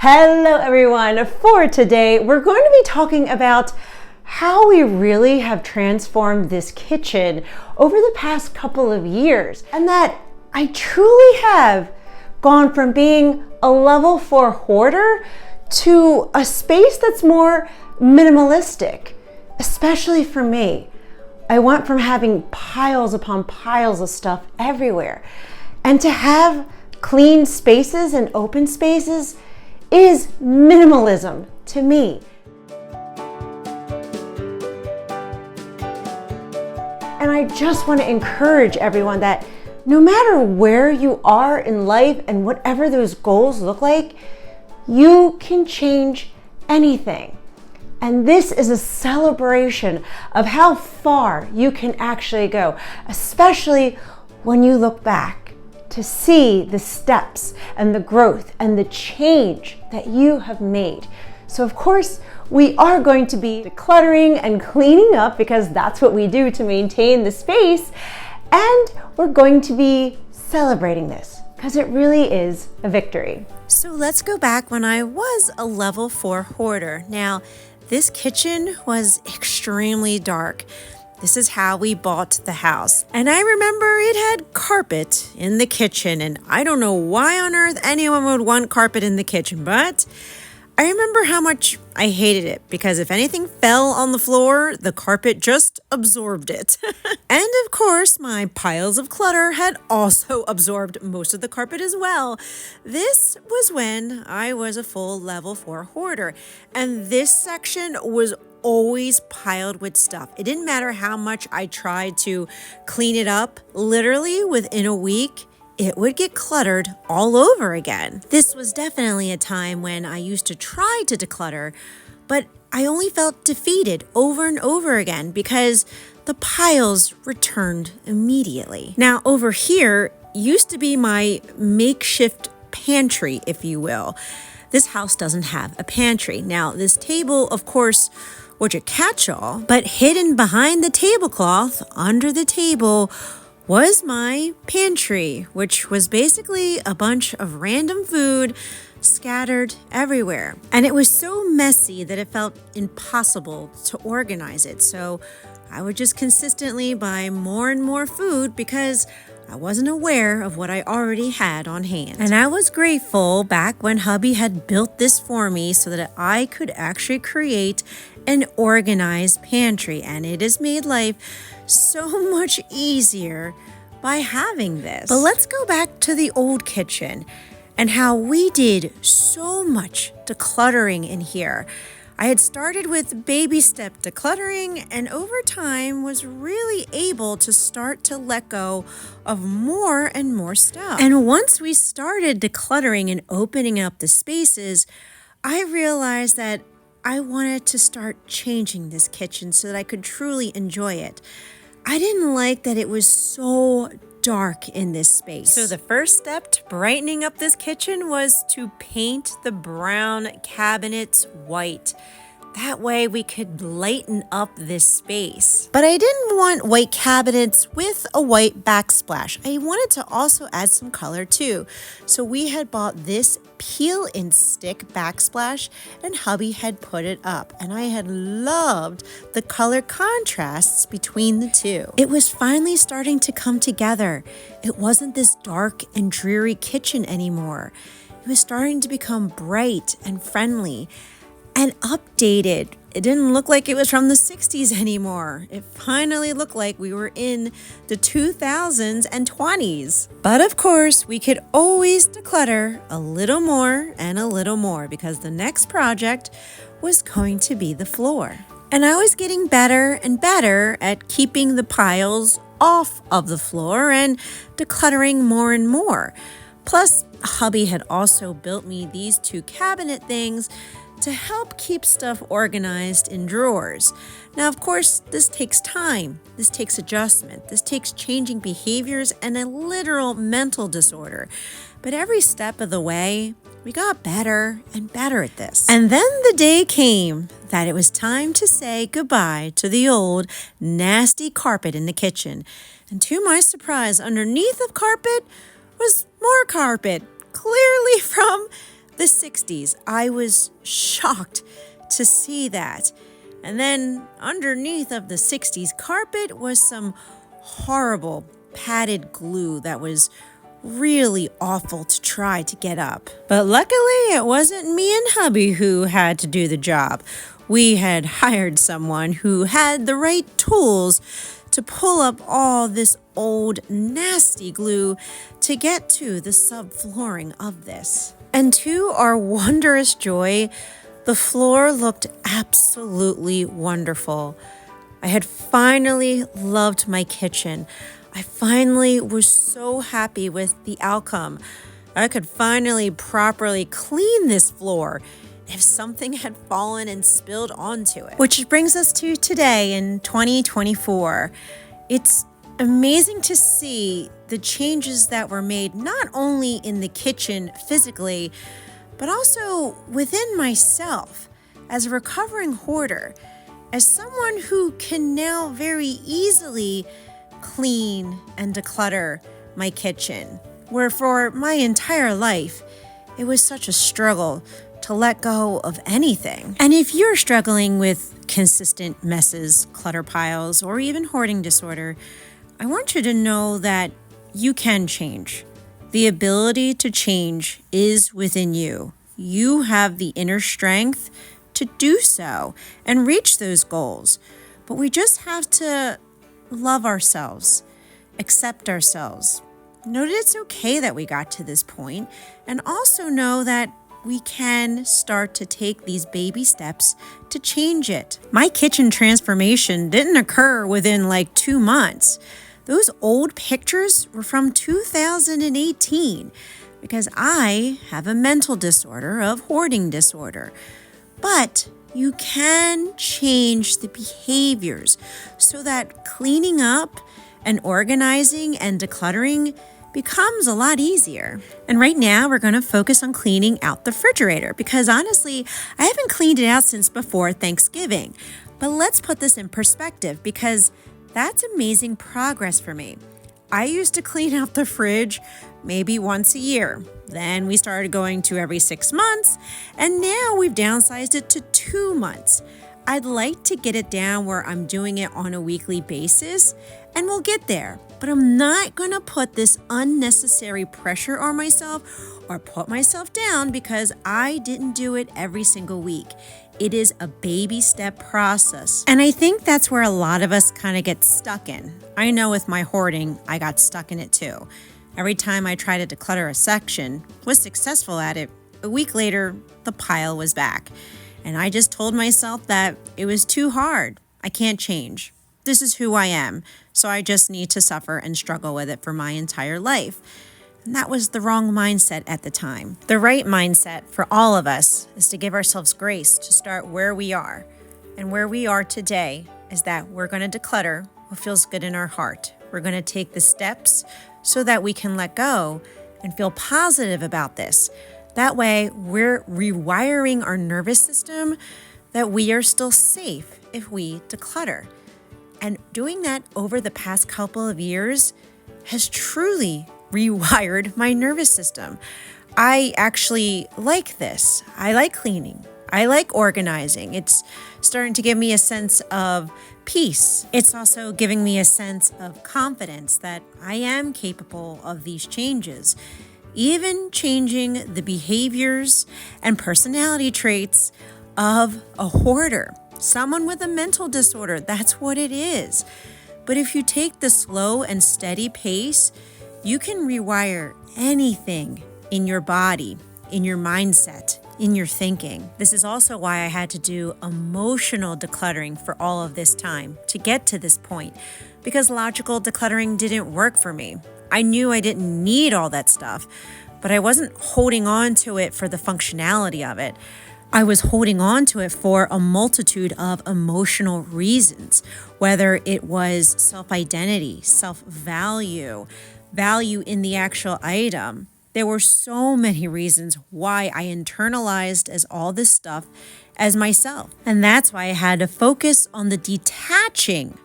Hello everyone. For today, we're going to be talking about how we really have transformed this kitchen over the past couple of years, and that I truly have gone from being a level 4 hoarder to a space that's more minimalistic, especially for me. I went from having piles upon piles of stuff everywhere, and to have clean spaces and open spaces is minimalism to me. And I just want to encourage everyone that no matter where you are in life and whatever those goals look like, you can change anything. And this is a celebration of how far you can actually go, especially when you look back to see the steps and the growth and the change that you have made. So of course, we are going to be decluttering and cleaning up because that's what we do to maintain the space. And we're going to be celebrating this because it really is a victory. So let's go back when I was a level 4 hoarder. Now, this kitchen was extremely dark. This is how we bought the house. And I remember it had carpet in the kitchen, and I don't know why on earth anyone would want carpet in the kitchen, but I remember how much I hated it because if anything fell on the floor, the carpet just absorbed it. And of course, my piles of clutter had also absorbed most of the carpet as well. This was when I was a full level 4 hoarder, and this section was always piled with stuff. It didn't matter how much I tried to clean it up. Literally within a week, it would get cluttered all over again. This was definitely a time when I used to try to declutter, but I only felt defeated over and over again because the piles returned immediately. Now over here used to be my makeshift pantry, if you will. This house doesn't have a pantry. Now this table, of course, was a catch-all, but hidden behind the tablecloth under the table was my pantry, which was basically a bunch of random food scattered everywhere. And it was so messy that it felt impossible to organize it. So I would just consistently buy more and more food because I wasn't aware of what I already had on hand. And I was grateful back when hubby had built this for me so that I could actually create an organized pantry, and it has made life so much easier by having this. But let's go back to the old kitchen and how we did so much decluttering in here. I had started with baby step decluttering, and over time was really able to start to let go of more and more stuff. And once we started decluttering and opening up the spaces, I realized that I wanted to start changing this kitchen so that I could truly enjoy it. I didn't like that it was so dark in this space. So the first step to brightening up this kitchen was to paint the brown cabinets white. That way we could lighten up this space. But I didn't want white cabinets with a white backsplash. I wanted to also add some color too. So we had bought this peel and stick backsplash, and hubby had put it up, and I had loved the color contrasts between the two. It was finally starting to come together. It wasn't this dark and dreary kitchen anymore. It was starting to become bright and friendly and updated. It didn't look like it was from the 60s anymore. It finally looked like we were in the 2000s and 20s. But of course, we could always declutter a little more and a little more because the next project was going to be the floor. And I was getting better and better at keeping the piles off of the floor and decluttering more and more. Plus, hubby had also built me these 2 cabinet things to help keep stuff organized in drawers. Now, of course, this takes time. This takes adjustment. This takes changing behaviors and a literal mental disorder. But every step of the way, we got better and better at this. And then the day came that it was time to say goodbye to the old, nasty carpet in the kitchen. And to my surprise, underneath the carpet was more carpet, clearly from the 60s. I was shocked to see that. And then underneath of the 60s carpet was some horrible padded glue that was really awful to try to get up. But luckily, it wasn't me and hubby who had to do the job. We had hired someone who had the right tools to pull up all this old nasty glue to get to the subflooring of this. And to our wondrous joy, the floor looked absolutely wonderful. I had finally loved my kitchen. I finally was so happy with the outcome. I could finally properly clean this floor if something had fallen and spilled onto it. Which brings us to today in 2024. It's amazing to see the changes that were made not only in the kitchen physically, but also within myself as a recovering hoarder, as someone who can now very easily clean and declutter my kitchen, where for my entire life, it was such a struggle to let go of anything. And if you're struggling with consistent messes, clutter piles, or even hoarding disorder, I want you to know that you can change. The ability to change is within you. You have the inner strength to do so and reach those goals. But we just have to love ourselves, accept ourselves, know that it's okay that we got to this point, and also know that we can start to take these baby steps to change it. My kitchen transformation didn't occur within like 2 months. Those old pictures were from 2018 because I have a mental disorder of hoarding disorder. But you can change the behaviors so that cleaning up and organizing and decluttering becomes a lot easier. And right now we're going to focus on cleaning out the refrigerator because honestly, I haven't cleaned it out since before Thanksgiving. But let's put this in perspective because that's amazing progress for me. I used to clean out the fridge maybe once a year. Then we started going to every 6 months, and now we've downsized it to 2 months. I'd like to get it down where I'm doing it on a weekly basis, and we'll get there. But I'm not going to put this unnecessary pressure on myself or put myself down because I didn't do it every single week. It is a baby step process. And I think that's where a lot of us kind of get stuck in. I know with my hoarding, I got stuck in it too. Every time I tried to declutter a section, was successful at it, a week later, the pile was back. And I just told myself that it was too hard. I can't change. This is who I am. So I just need to suffer and struggle with it for my entire life. And that was the wrong mindset at the time. The right mindset for all of us is to give ourselves grace to start where we are. And where we are today is that we're going to declutter what feels good in our heart. We're going to take the steps so that we can let go and feel positive about this. That way, we're rewiring our nervous system that we are still safe if we declutter. And doing that over the past couple of years has truly rewired my nervous system. I actually like this. I like cleaning. I like organizing. It's starting to give me a sense of peace. It's also giving me a sense of confidence that I am capable of these changes, even changing the behaviors and personality traits of a hoarder, someone with a mental disorder. That's what it is. But if you take the slow and steady pace, you can rewire anything in your body, in your mindset, in your thinking. This is also why I had to do emotional decluttering for all of this time to get to this point, because logical decluttering didn't work for me. I knew I didn't need all that stuff, but I wasn't holding on to it for the functionality of it. I was holding on to it for a multitude of emotional reasons, whether it was self-identity, self-value, value in the actual item. There were so many reasons why I internalized as all this stuff as myself. And that's why I had to focus on the detaching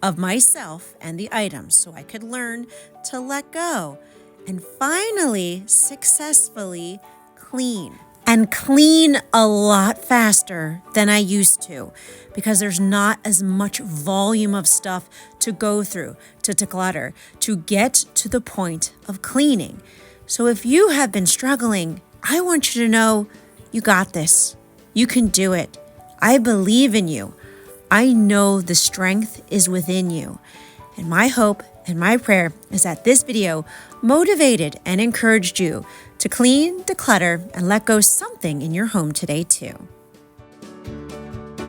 of myself and the items so I could learn to let go and finally successfully clean. and clean a lot faster than I used to because there's not as much volume of stuff to go through, to declutter, to get to the point of cleaning. So if you have been struggling, I want you to know you got this. You can do it. I believe in you. I know the strength is within you. And my hope and my prayer is that this video motivated and encouraged you to clean, declutter, and let go something in your home today too.